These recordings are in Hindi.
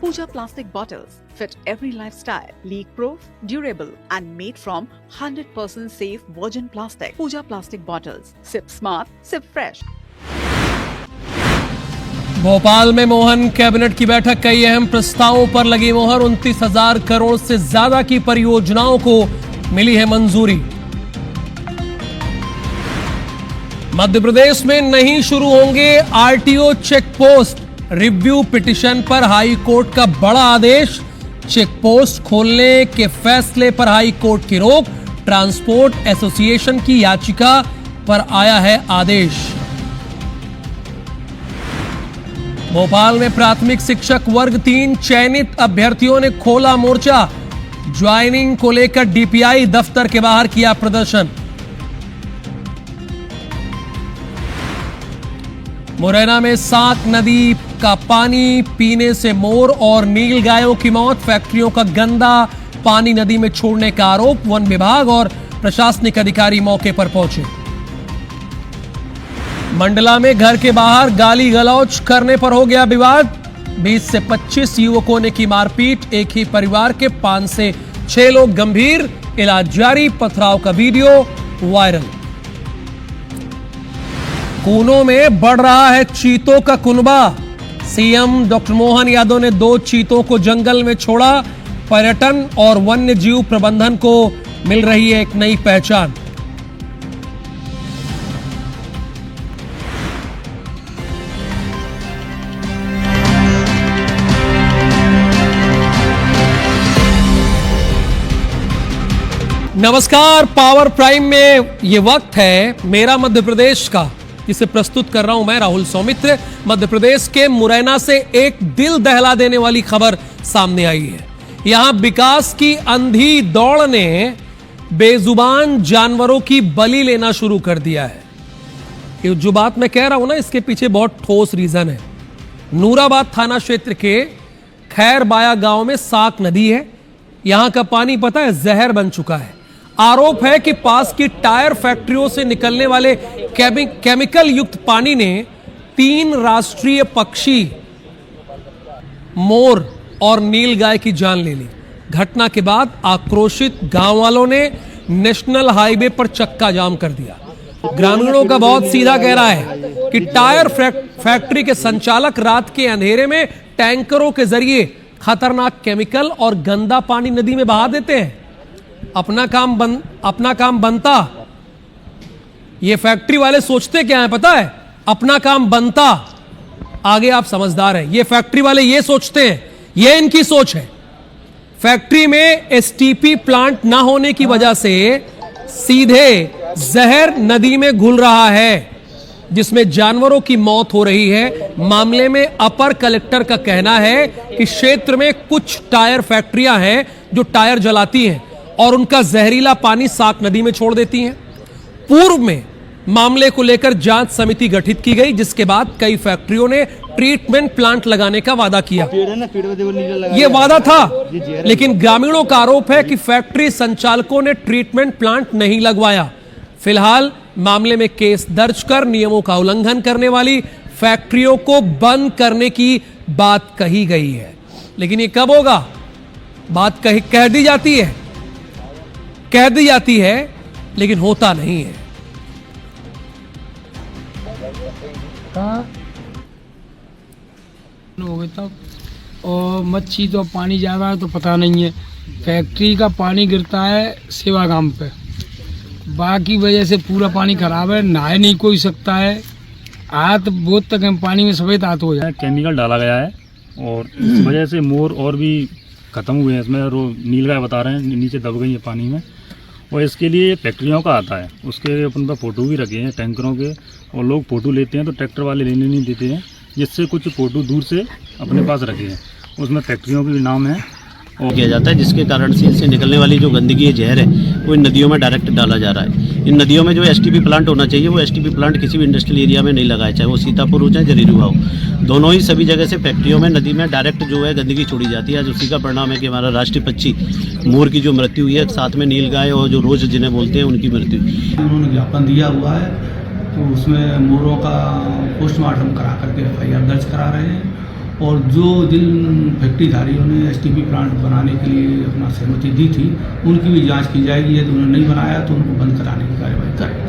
Pooja plastic bottles fit every lifestyle, leak-proof, durable and made from 100% safe virgin plastic. Pooja plastic bottles. Sip smart, sip fresh. Bhopal में मोहन कैबिनेट की बैठक, कई अहम प्रस्तावों पर लगी मोहर। 29,000 करोड़ से ज्यादा की परियोजनाओं को मिली है मंजूरी। मध्य प्रदेश में नहीं शुरू होंगे RTO check post, review petition पर हाई कोर्ट का बड़ा आदेश। चेक पोस्ट खोलने के फैसले पर हाई कोर्ट की रोक, ट्रांसपोर्ट एसोसिएशन की याचिका पर आया है आदेश। भोपाल में प्राथमिक शिक्षक वर्ग 3 चयनित अभ्यर्थियों ने खोला मोर्चा, ज्वाइनिंग को लेकर डीपीआई दफ्तर के बाहर किया प्रदर्शन। मुरैना में साक नदी का पानी पीने से मोर और नील गायों की मौत, फैक्ट्रियों का गंदा पानी नदी में छोड़ने का आरोप, वन विभाग और प्रशासनिक अधिकारी मौके पर पहुंचे। मंडला में घर के बाहर गाली गलौज करने पर हो गया विवाद, 20 से 25 युवकों ने की मारपीट, एक ही परिवार के 5 से 6 लोग गंभीर, इलाज जारी, पथराव का वीडियो वायरल। कूनों में बढ़ रहा है चीतों का कुनबा, सीएम डॉक्टर मोहन यादव ने 2 चीतों को जंगल में छोड़ा, पर्यटन और वन्य जीव प्रबंधन को मिल रही है एक नई पहचान। नमस्कार, पावर प्राइम में ये वक्त है मेरा मध्य प्रदेश का, जिसे प्रस्तुत कर रहा हूं मैं राहुल सौमित्र। मध्य प्रदेश के मुरैना से एक दिल दहला देने वाली खबर सामने आई है। यहां विकास की अंधी दौड़ ने बेजुबान जानवरों की बलि लेना शुरू कर दिया है। ये जो बात मैं कह रहा हूं ना, इसके पीछे बहुत ठोस रीजन है। नूराबाद थाना क्षेत्र के खैरबाया गांव में साक नदी है। यहां का पानी पता है जहर बन चुका है। आरोप है कि पास की टायर फैक्ट्रियों से निकलने वाले केमिकल युक्त पानी ने 3 राष्ट्रीय पक्षी मोर और नीलगाय की जान ले ली। घटना के बाद आक्रोशित गांव वालों ने नेशनल हाईवे पर चक्का जाम कर दिया। ग्रामीणों का बहुत सीधा कहना है कि टायर फैक्ट्री के संचालक रात के अंधेरे में टैंकरों के जरिए खतरनाक केमिकल और गंदा पानी नदी में बहा देते हैं। अपना काम बनता, ये फैक्ट्री वाले सोचते क्या है पता है? अपना काम बनता। आगे आप समझदार हैं। ये फैक्ट्री वाले ये सोचते हैं, ये इनकी सोच है। फैक्ट्री में एसटीपी प्लांट ना होने की वजह से सीधे जहर नदी में घुल रहा है, जिसमें जानवरों की मौत हो रही है। मामले में अपर कलेक्टर का कहना है कि क्षेत्र में कुछ टायर फैक्ट्रियां हैं जो टायर जलाती हैं और उनका जहरीला पानी साक नदी में छोड़ देती हैं। पूर्व में मामले को लेकर जांच समिति गठित की गई, जिसके बाद कई फैक्ट्रियों ने ट्रीटमेंट प्लांट लगाने का वादा किया। यह वादा था, लेकिन ग्रामीणों का आरोप है कि फैक्ट्री संचालकों ने ट्रीटमेंट प्लांट नहीं लगवाया। फिलहाल मामले में केस दर्ज कर नियमों का उल्लंघन करने वाली फैक्ट्रियों को बंद करने की बात कही गई है। लेकिन ये कब होगा? बात कह दी जाती है, लेकिन होता नहीं है। हो गए तब, और मच्छी तो पानी ज़्यादा है तो पता नहीं है। फैक्ट्री का पानी गिरता है सेवागाम पे, बाकी वजह से पूरा पानी खराब है, नहा नहीं कोई सकता है। हाथ बहुत तक पानी में सफेद हाथ हो जाए। केमिकल डाला गया है और इस वजह से मोर और भी ख़त्म हुए हैं इसमें, और नीलगाय बता रहे हैं नीचे दब गई है पानी में। और इसके लिए फैक्ट्रियों का आता है, उसके अपन पर फ़ोटो भी रखे हैं टैंकरों के, और लोग फ़ोटो लेते हैं तो ट्रैक्टर वाले लेने नहीं देते हैं, जिससे कुछ फ़ोटो दूर से अपने पास रखे हैं, उसमें फैक्ट्रियों के भी नाम है और किया जाता है, जिसके कारण से इनसे निकलने वाली जो गंदगी है, जहर है, वो इन नदियों में डायरेक्ट डाला जा रहा है। इन नदियों में जो एसटीपी प्लांट होना चाहिए, वो एसटीपी प्लांट किसी भी इंडस्ट्रियल एरिया में नहीं लगाया, चाहे वो सीतापुर हो चाहे जरीरुआ हो। दोनों ही सभी जगह से फैक्ट्रियों में नदी में डायरेक्ट जो है गंदगी छोड़ी जाती है। आज उसी का परिणाम है कि हमारा राष्ट्रीय पक्षी मोर की जो मृत्यु हुई है, साथ में नीलगाय और जो रोज जिन्हें बोलते हैं उनकी मृत्यु। उन्होंने ज्ञापन दिया हुआ है, तो उसमें मोरों का पोस्टमार्टम करा करके FIR दर्ज करा रहे हैं और जो जिन फैक्ट्रीधारियों ने एसटीपी प्लांट बनाने के लिए अपना सहमति दी थी उनकी भी जांच की जाएगी। यदि उन्होंने नहीं बनाया तो उनको बंद कराने की कार्रवाई करेंगे।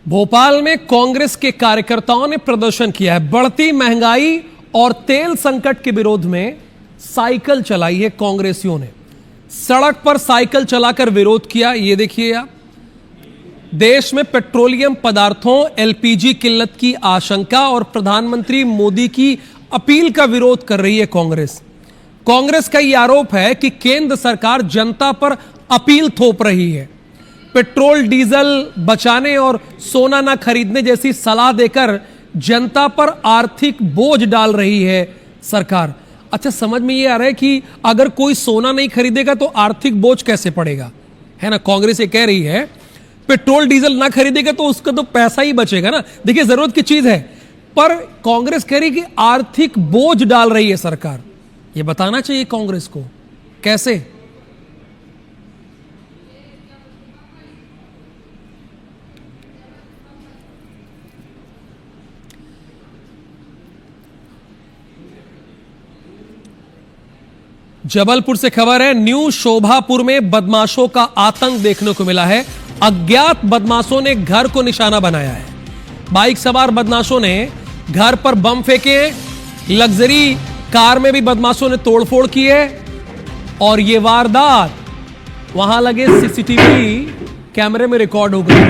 भोपाल में कांग्रेस के कार्यकर्ताओं ने प्रदर्शन किया है। बढ़ती महंगाई और तेल संकट के विरोध में साइकिल चलाई है कांग्रेसियों ने। सड़क पर साइकिल चलाकर विरोध किया। ये देखिए आप, देश में पेट्रोलियम पदार्थों एलपीजी किल्लत की आशंका और प्रधानमंत्री मोदी की अपील का विरोध कर रही है कांग्रेस। कांग्रेस का यह आरोप है कि केंद्र सरकार जनता पर अपील थोप रही है। पेट्रोल डीजल बचाने और सोना ना खरीदने जैसी सलाह देकर जनता पर आर्थिक बोझ डाल रही है सरकार। अच्छा, समझ में ये आ रहा है कि अगर कोई सोना नहीं खरीदेगा तो आर्थिक बोझ कैसे पड़ेगा, है ना। कांग्रेस ये कह रही है पेट्रोल डीजल ना खरीदेगा तो उसका तो पैसा ही बचेगा ना। देखिए, जरूरत की चीज है, पर कांग्रेस कह रही कि आर्थिक बोझ डाल रही है सरकार। ये बताना चाहिए कांग्रेस को कैसे। जबलपुर से खबर है, न्यू शोभापुर में बदमाशों का आतंक देखने को मिला है। अज्ञात बदमाशों ने घर को निशाना बनाया है। बाइक सवार बदमाशों ने घर पर बम फेंके। लग्जरी कार में भी बदमाशों ने तोड़फोड़ की है और यह वारदात वहां लगे सीसीटीवी कैमरे में रिकॉर्ड हो गई।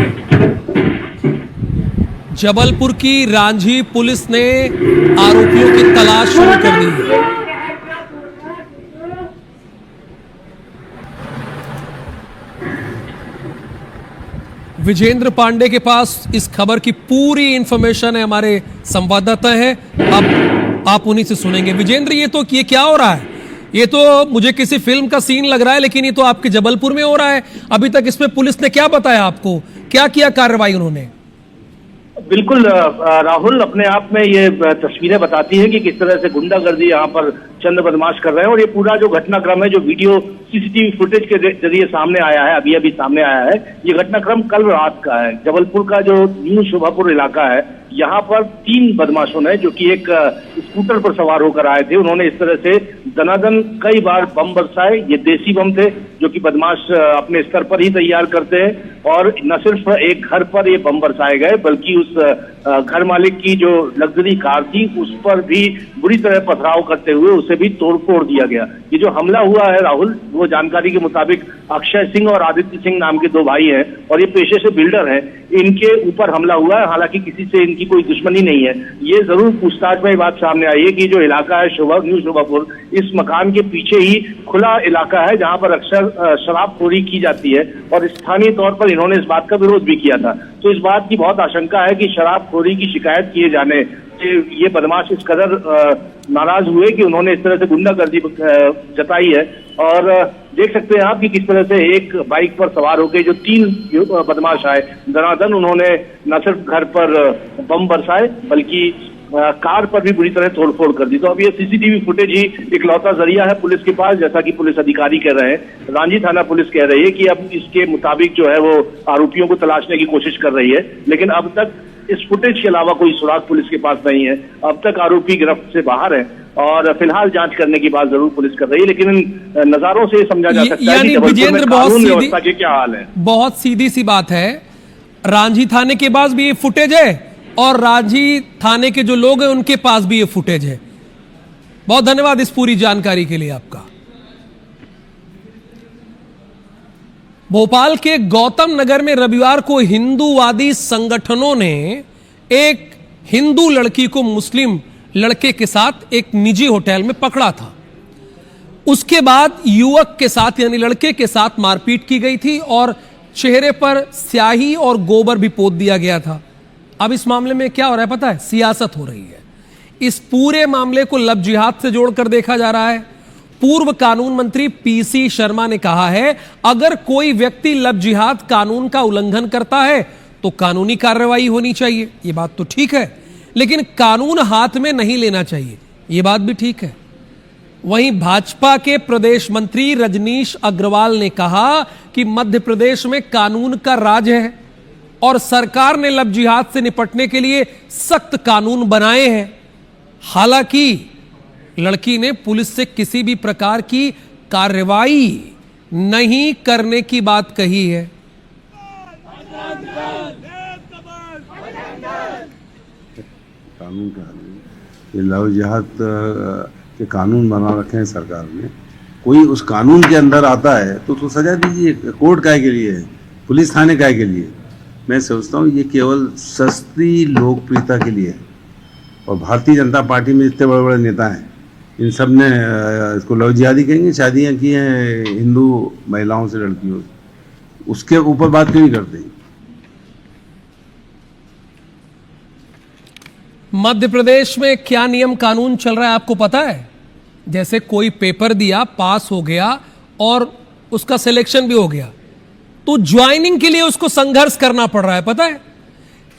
जबलपुर की रांझी पुलिस ने आरोपियों की तलाश शुरू कर दी है। विजेंद्र पांडे के पास इस खबर की पूरी इंफॉर्मेशन है, हमारे संवाददाता हैं। अब आप उन्हीं से सुनेंगे। विजेंद्र, ये क्या हो रहा है? ये तो मुझे किसी फिल्म का सीन लग रहा है, लेकिन ये तो आपके जबलपुर में हो रहा है। अभी तक इसमें पुलिस ने क्या बताया आपको, क्या किया कार्रवाई उन्होंने? बिल्कुल राहुल, अपने आप में ये तस्वीरें बताती है कि किस तरह से गुंडागर्दी यहाँ पर चंद बदमाश कर रहे हैं। और ये पूरा जो घटनाक्रम है, जो वीडियो सीसीटीवी फुटेज के जरिए सामने आया है, अभी अभी सामने आया है, ये घटनाक्रम कल रात का है। जबलपुर का जो न्यू शोभापुर इलाका है, यहाँ पर 3 बदमाशों ने, जो कि एक स्कूटर पर सवार होकर आए थे, उन्होंने इस तरह से दनादन कई बार बम बरसाए। ये देसी बम थे जो कि बदमाश अपने स्तर पर ही तैयार करते हैं। और न सिर्फ एक घर पर ये बम बरसाए गए, बल्कि उस घर मालिक की जो लग्जरी कार थी उस पर भी बुरी तरह पथराव करते हुए उसे भी तोड़फोड़ दिया गया। ये जो हमला हुआ है राहुल, वो जानकारी के मुताबिक अक्षय सिंह और आदित्य सिंह नाम के 2 भाई हैं और ये पेशे से बिल्डर हैं। इनके ऊपर हमला हुआ है। हालांकि किसी से इनकी कोई दुश्मनी नहीं है। ये जरूर पूछताछ में ये बात सामने आई है कि जो इलाका है न्यू शोभापुर, इस मकान के पीछे ही खुला इलाका है जहां पर अक्सर शराबखोरी की जाती है और स्थानीय तौर पर इन्होंने इस बात का विरोध भी किया था। तो इस बात की बहुत आशंका है कि शराबखोरी की शिकायत किए जाने से ये बदमाश इस कदर नाराज हुए कि उन्होंने इस तरह से गुंडागर्दी जताई है। और देख सकते हैं आप कि किस तरह से एक बाइक पर सवार होकर जो 3 बदमाश आए, दनादन उन्होंने न सिर्फ घर पर बम बरसाए बल्कि कार पर भी बुरी तरह तोड़फोड़ कर दी। तो अब ये सीसीटीवी फुटेज ही इकलौता जरिया है पुलिस के पास, जैसा कि पुलिस अधिकारी कह रहे हैं। रांझी थाना पुलिस कह रही है कि अब इसके मुताबिक जो है वो आरोपियों को तलाशने की कोशिश कर रही है, लेकिन अब तक इस फुटेज के अलावा कोई सुराग पुलिस के पास नहीं है। अब तक आरोपी गिरफ्त से बाहर है और फिलहाल जांच करने की बात जरूर पुलिस कर रही है, लेकिन इन नजारों से समझा जा सकता है कि विजेंद्र कानून व्यवस्था के क्या हाल है। बहुत सीधी सी बात है, रांझी थाने के पास भी ये फुटेज है और रांझी थाने के जो लोग हैं उनके पास भी ये फुटेज है। बहुत धन्यवाद इस पूरी जानकारी के लिए आपका। भोपाल के गौतम नगर में रविवार को हिंदूवादी संगठनों ने एक हिंदू लड़की को मुस्लिम लड़के के साथ एक निजी होटल में पकड़ा था। उसके बाद युवक के साथ यानी लड़के के साथ मारपीट की गई थी और चेहरे पर स्याही और गोबर भी पोत दिया गया था। अब इस मामले में क्या हो रहा है पता है? सियासत हो रही है। इस पूरे मामले को लव जिहाद से जोड़कर देखा जा रहा है। पूर्व कानून मंत्री पीसी शर्मा ने कहा है, अगर कोई व्यक्ति लव जिहाद कानून का उल्लंघन करता है तो कानूनी कार्रवाई होनी चाहिए। यह बात तो ठीक है, लेकिन कानून हाथ में नहीं लेना चाहिए, यह बात भी ठीक है। वहीं भाजपा के प्रदेश मंत्री रजनीश अग्रवाल ने कहा कि मध्य प्रदेश में कानून का राज है। और सरकार ने लव जिहाद से निपटने के लिए सख्त कानून बनाए हैं। हालांकि लड़की ने पुलिस से किसी भी प्रकार की कार्रवाई नहीं करने की बात कही है। कानून का ये लव जिहाद के कानून बना रखे हैं सरकार ने, कोई उस कानून के अंदर आता है तो सजा दीजिए। कोर्ट काय के लिए है, पुलिस थाने काय के लिए? मैं सोचता हूँ ये केवल सस्ती लोकप्रियता के लिए है। और भारतीय जनता पार्टी में जितने बड़े बड़े नेता हैं इन सब ने इसको लव जिहादी कहेंगे, शादियाँ की हैं हिंदू महिलाओं से, लड़कियों से, उसके ऊपर बात क्यों नहीं करते? मध्य प्रदेश में क्या नियम कानून चल रहा है आपको पता है? जैसे कोई पेपर दिया, पास हो गया और उसका सिलेक्शन भी हो गया, तो ज्वाइनिंग के लिए उसको संघर्ष करना पड़ रहा है। पता है,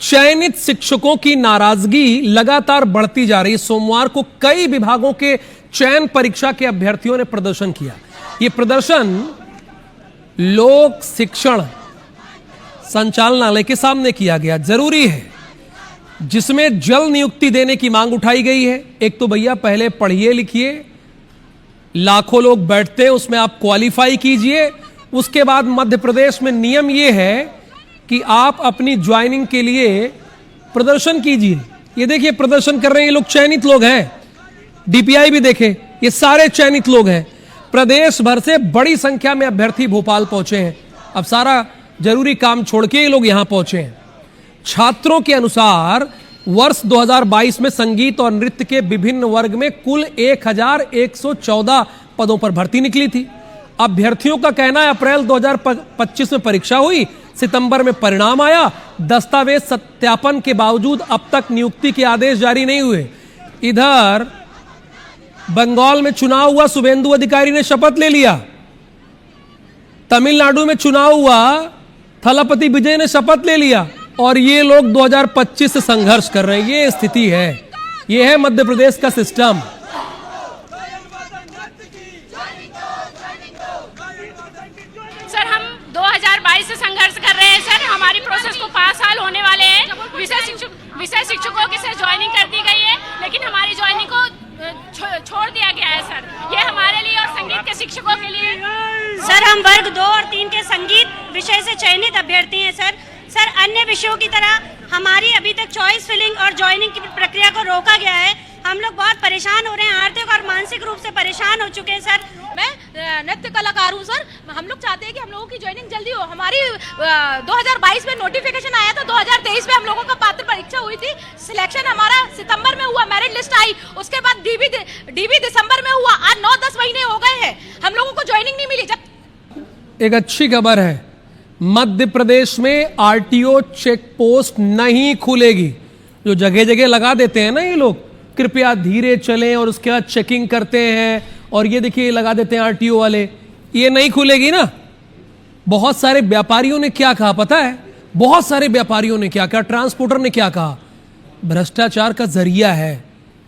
चयनित शिक्षकों की नाराजगी लगातार बढ़ती जा रही है। सोमवार को कई विभागों के चयन परीक्षा के अभ्यर्थियों ने प्रदर्शन किया। यह प्रदर्शन लोक शिक्षण संचालनालय के सामने किया गया। जरूरी है, जिसमें जल नियुक्ति देने की मांग उठाई गई है। एक तो भैया पहले पढ़िए लिखिए, लाखों लोग बैठते हैं उसमें आप क्वालिफाई कीजिए, उसके बाद मध्य प्रदेश में नियम यह है कि आप अपनी ज्वाइनिंग के लिए प्रदर्शन कीजिए। ये देखिए प्रदर्शन कर रहे हैं ये लोग, चयनित लोग हैं। डीपीआई भी देखे, ये सारे चयनित लोग हैं। प्रदेश भर से बड़ी संख्या में अभ्यर्थी भोपाल पहुंचे हैं। अब सारा जरूरी काम छोड़ के ये लोग यहां पहुंचे हैं। छात्रों के अनुसार वर्ष 2022 में संगीत और नृत्य के विभिन्न वर्ग में कुल 1114 पदों पर भर्ती निकली थी। अभ्यर्थियों का कहना है अप्रैल 2025 में परीक्षा हुई, सितंबर में परिणाम आया। दस्तावेज सत्यापन के बावजूद अब तक नियुक्ति के आदेश जारी नहीं हुए। इधर बंगाल में चुनाव हुआ, शुभेंदु अधिकारी ने शपथ ले लिया। तमिलनाडु में चुनाव हुआ, थलपति विजय ने शपथ ले लिया। और ये लोग 2025 से संघर्ष कर रहे हैं। ये स्थिति है, ये है मध्य प्रदेश का सिस्टम। सर हम 2022 से संघर्ष कर रहे हैं सर। हमारी प्रोसेस को 5 साल होने वाले हैं। विषय शिक्षकों की सर ज्वाइनिंग कर दी गई है, लेकिन हमारी ज्वाइनिंग को छोड़ दिया गया है सर। ये हमारे लिए और संगीत के शिक्षकों के लिए। सर हम वर्ग 2 और 3 के संगीत विषय से चयनित अभ्यर्थी हैं सर। सर अन्य विषयों की तरह हमारी अभी तक चॉइस फिलिंग और ज्वाइनिंग की प्रक्रिया को रोका गया है। हम लोग बहुत परेशान हो रहे हैं, आर्थिक और मानसिक रूप से परेशान हो चुके हैं सर। मैं नृत्य कलाकार हूँ सर। हम लोग चाहते हैं कि हम लोगों की ज्वाइनिंग जल्दी हो। हमारी 2022 में नोटिफिकेशन आया था, 2023 में हम लोगों का पात्र परीक्षा हुई थी, सिलेक्शन हमारा सितंबर में हुआ, मेरिट लिस्ट आई, उसके बाद डीबी दिसंबर में हुआ। आज 9-10 महीने हो गए हैं, हम लोगों को ज्वाइनिंग नहीं मिली। जब एक अच्छी खबर है, मध्य प्रदेश में आरटीओ चेक पोस्ट नहीं खुलेगी। जो जगह जगह लगा देते हैं ना ये लोग, कृपया धीरे चलें, और उसके बाद चेकिंग करते हैं, और ये देखिए लगा देते हैं आरटीओ वाले, ये नहीं खुलेगी ना। बहुत सारे व्यापारियों ने क्या कहा पता है? बहुत सारे व्यापारियों ने क्या कहा, ट्रांसपोर्टर ने क्या कहा? भ्रष्टाचार का जरिया है।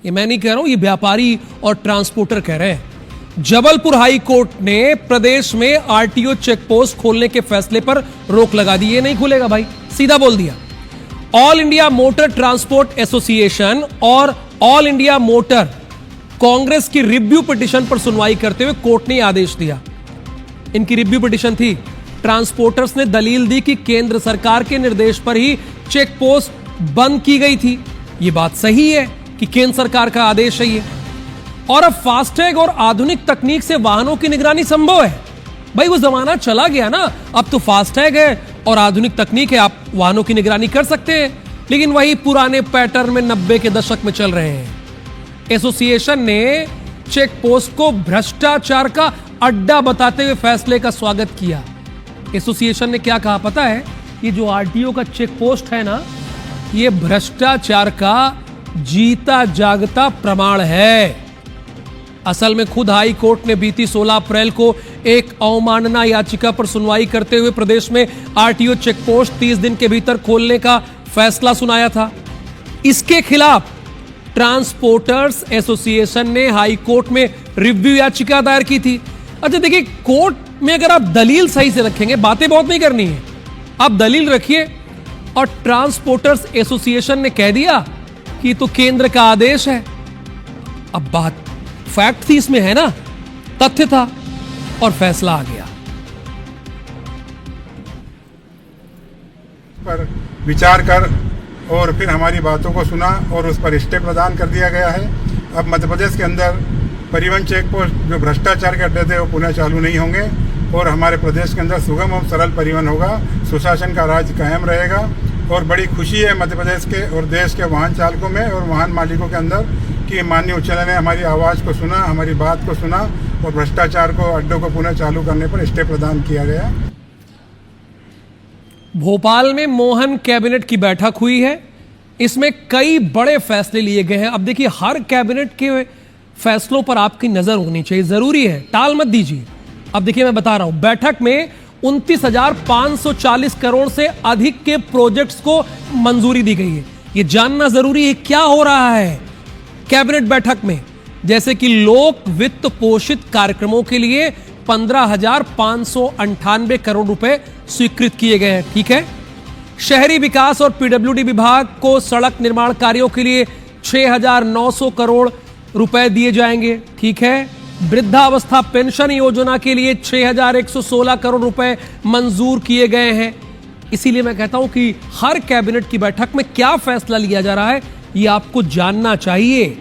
ये मैं नहीं कह रहा हूं, ये व्यापारी और ट्रांसपोर्टर कह रहे हैं। जबलपुर हाई कोर्ट ने प्रदेश में आरटीओ चेक पोस्ट खोलने के फैसले पर रोक लगा दी। ये नहीं खुलेगा भाई, सीधा बोल दिया। All India motor transport association और ऑल इंडिया मोटर कांग्रेस की रिव्यू पिटीशन पर सुनवाई करते हुए कोर्ट ने आदेश दिया। इनकी रिव्यू पिटीशन थी। ट्रांसपोर्टर्स ने दलील दी कि केंद्र सरकार के निर्देश पर ही चेक पोस्ट बंद की गई थी। यह बात सही है कि केंद्र सरकार का आदेश है ये। और अब फास्टैग और आधुनिक तकनीक से वाहनों की निगरानी संभव है। भाई वो जमाना चला गया ना, अब तो फास्टैग है और आधुनिक तकनीक है, आप वाहनों की निगरानी कर सकते हैं। लेकिन वही पुराने पैटर्न में 90 के दशक में चल रहे हैं। एसोसिएशन ने चेक पोस्ट को भ्रष्टाचार का अड्डा बताते हुए फैसले का स्वागत किया। एसोसिएशन ने क्या कहा पता है? ये जो आरटीओ का चेक पोस्ट है ना, ये भ्रष्टाचार का जीता जागता प्रमाण है। असल में खुद हाई कोर्ट ने बीती 16 अप्रैल को एक अवमानना याचिका पर सुनवाई करते हुए प्रदेश में आरटीओ चेक पोस्ट 30 दिन के भीतर खोलने का फैसला सुनाया था। इसके खिलाफ ट्रांसपोर्टर्स एसोसिएशन ने हाई कोर्ट में रिव्यू याचिका दायर की थी। अच्छा देखिए, कोर्ट में अगर आप दलील सही से रखेंगे, बातें बहुत नहीं करनी है, आप दलील रखिए, और ट्रांसपोर्टर्स एसोसिएशन ने कह दिया कि तो केंद्र का आदेश है। अब बात फैक्ट थी इसमें, है ना, तथ्य था और फैसला आ गया। पर विचार कर और फिर हमारी बातों को सुना और उस पर स्टे प्रदान कर दिया गया है। अब मध्य प्रदेश के अंदर परिवहन चेक पोस्ट जो भ्रष्टाचार के अड्डे थे वो पुनः चालू नहीं होंगे और हमारे प्रदेश के अंदर सुगम और सरल परिवहन होगा, सुशासन का राज कायम रहेगा। और बड़ी खुशी है मध्य प्रदेश के और देश के वाहन चालकों में और वाहन मालिकों के अंदर कि माननीय उच्च न्यायालय ने हमारी आवाज़ को सुना, हमारी बात को सुना और भ्रष्टाचार को अड्डों को पुनः चालू करने पर स्टे प्रदान किया गया। भोपाल में मोहन कैबिनेट की बैठक हुई है। इसमें कई बड़े फैसले लिए गए हैं। अब देखिए, हर कैबिनेट के फैसलों पर आपकी नजर होनी चाहिए, जरूरी है, टाल मत दीजिए। अब देखिए, मैं बता रहा हूं, बैठक में 29,540 करोड़ से अधिक के प्रोजेक्ट्स को मंजूरी दी गई है। यह जानना जरूरी है क्या हो रहा है कैबिनेट बैठक में। जैसे कि लोक वित्त पोषित कार्यक्रमों के लिए 15,598 करोड़ रुपए स्वीकृत किए गए हैं। ठीक है। शहरी विकास और पीडब्ल्यूडी विभाग को सड़क निर्माण कार्यों के लिए 6,900 करोड़ रुपए दिए जाएंगे। ठीक है। वृद्धावस्था पेंशन योजना के लिए 6,116 करोड़ रुपए मंजूर किए गए हैं। इसीलिए मैं कहता हूं कि हर कैबिनेट की बैठक में क्या फैसला लिया जा रहा है यह आपको जानना चाहिए।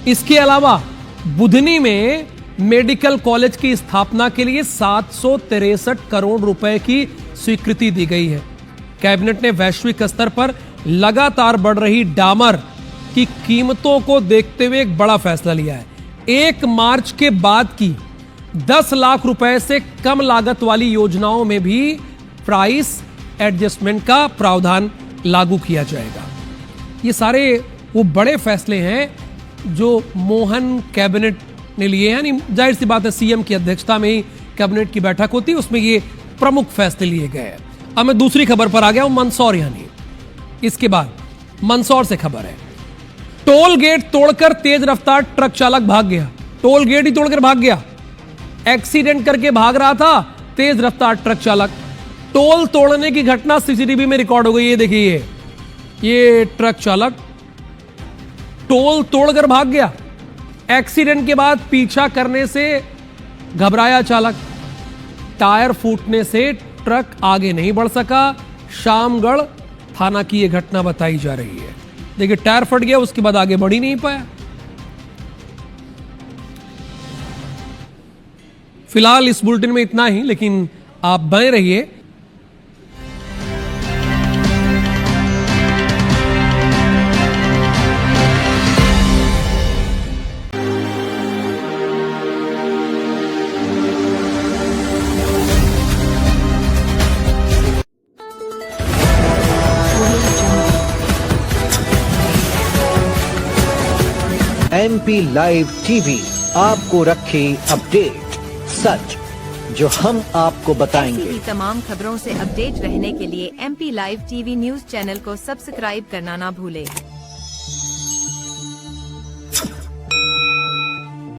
इसके अलावा बुधनी में मेडिकल कॉलेज की स्थापना के लिए 763 करोड़ रुपए की स्वीकृति दी गई है। कैबिनेट ने वैश्विक स्तर पर लगातार बढ़ रही डामर की कीमतों को देखते हुए एक बड़ा फैसला लिया है। 1 मार्च के बाद की 10 लाख रुपए से कम लागत वाली योजनाओं में भी प्राइस एडजस्टमेंट का प्रावधान लागू किया जाएगा। ये सारे वो बड़े फैसले हैं जो मोहन कैबिनेट ने लिए हैं। यानी जाहिर सी बात है, सीएम की अध्यक्षता में ही कैबिनेट की बैठक होती है, उसमें ये प्रमुख फैसले लिए गए हैं। अब मैं दूसरी खबर पर आ गया हूं, मंदसौर। यानी इसके बाद मंदसौर से खबर है। टोल गेट तोड़कर तेज रफ्तार ट्रक चालक भाग गया। टोल गेट ही तोड़कर भाग गया। एक्सीडेंट करके भाग रहा था तेज रफ्तार ट्रक चालक। टोल तोड़ने की घटना सीसीटीवी में रिकॉर्ड हो गई। ये देखिए, ये ट्रक चालक टोल तोड़कर भाग गया। एक्सीडेंट के बाद पीछा करने से घबराया चालक। टायर फूटने से ट्रक आगे नहीं बढ़ सका। शामगढ़ थाना की यह घटना बताई जा रही है। देखिए, टायर फट गया, उसके बाद आगे बढ़ ही नहीं पाया। फिलहाल इस बुलेटिन में इतना ही, लेकिन आप बने रहिए। MP लाइव टीवी आपको रखे अपडेट, सच जो हम आपको बताएंगे। तमाम खबरों से अपडेट रहने के लिए MP live TV news channel को सब्सक्राइब करना ना भूलें।